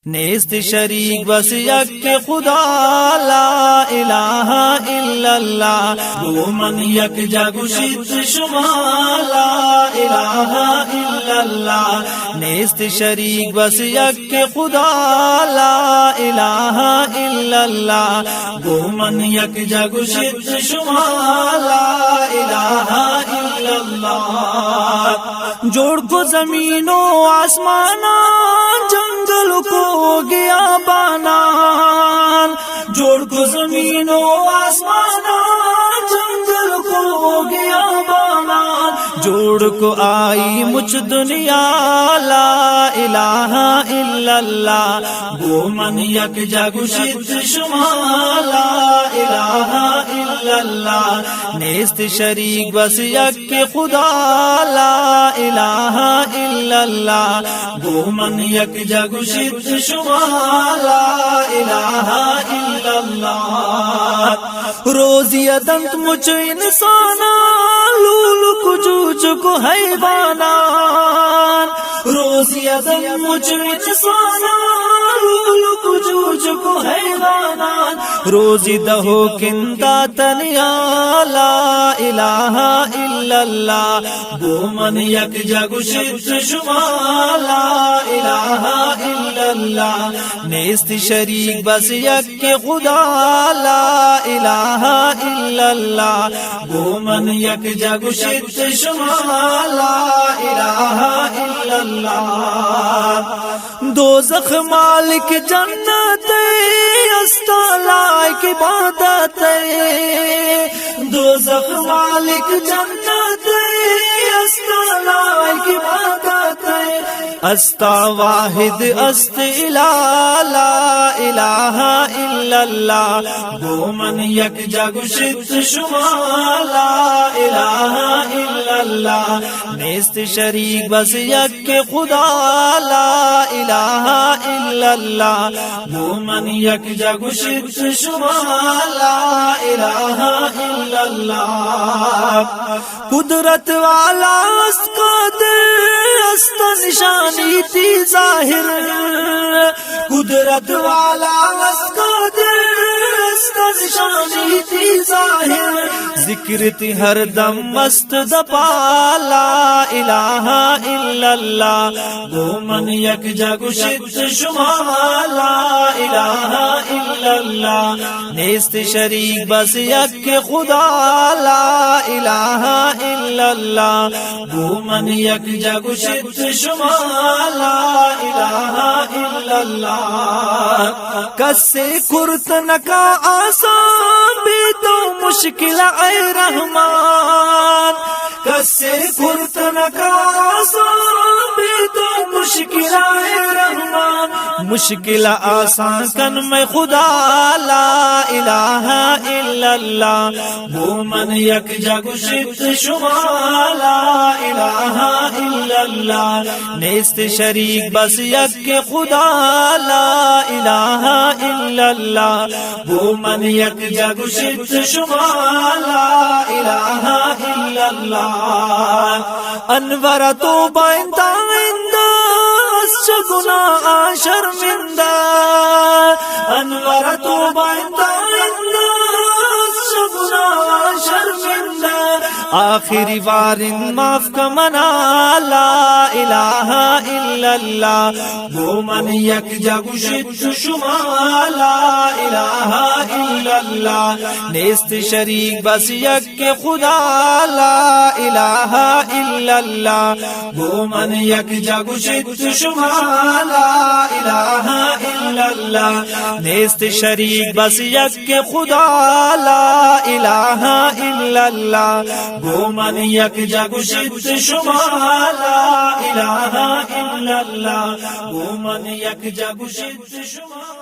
نیست شریک بس یک خدا لا الہ الا اللہ گو من یک جگوشید شما لا الہ الا اللہ نیست شریک بس یک خدا لا الہ الا اللہ گو من یک جگوشید شما لا الہ الا اللہ جوڑ کو زمین و آسمان جنگل کو گیا بانان جوڑ کو زمین و آسمان جنگل کو گیا بانان جوڑ کو آئی مجھ دنیا لا الہ الا اللہ گو من یک جگوشید شما لا الہ الا اللہ نیست شریک بس یک خدا لا الہ الا اللہ گو من یک جگوشید شما لا الہ الا اللہ روزی دنت مجھ انسانا لولو کجوج کو حیوانان روزی دنت مجھ انسانا لولو کجوج کو حیوانان روزی دہو کندا تنیا لا الہ الا اللہ گو من یک جگوشید شما لا الہ الا اللہ نیست شریک بس یک خدا لا الہ الا اللہ گو من یک جگوشید شما لا الہ الا اللہ دوزخ مالک جنت استا لائق عبادت دوزخ مالک جنت استا لائق عبادت استا واحد است الہ لا الہ الا اللہ گو من یک جگوشید شما لا الہ الا اللہ نیست شریک بس یک خدا لا الہ الا اللہ گو من یک جگوشید شما لا الہ الا اللہ قدرت والا است قادر است نشانی تی ظاہر قدرت والا است قادر است نشانی تی ظاہر ذکر تی ہر دم مست دپا لا الہ الا اللہ گو من یک جگوشید شما لا الہ الا اللہ نیست شریک بس یک خدا لا الہ الا اللہ گو من یک جگوشید شما لا الہ الا اللہ کسے کرت نکا آسان بھی تو مشکل اے رحمان کسے کرت نکا آسان بھی تو مشکل اے رحمان مشکل آسان کن میں خدا لا الہ الا اللہ گو من یک جگوشید شما لا الہ الا اللہ نیست شریک بس یک خدا لا الہ الا اللہ گو من یک جگوشید شما لا الہ الا اللہ انور تو بائندہ گناہ شرمندہ انور تو بائندہ گناہ شرمندہ آخری وارن معاف کا منا لا الہ الا اللہ گو من یک جگوشید شما لا الہ الا اللہ نیست شریک بس یک خدا لا الہ الا اللہ گو من یک جگوشید شما لا الہ الا اللہ نیست شریک بس یک خدا لا الہ الا اللہ گو من یک جگوشید شما لا الہ الا اللہ گو من یک جگوشید شما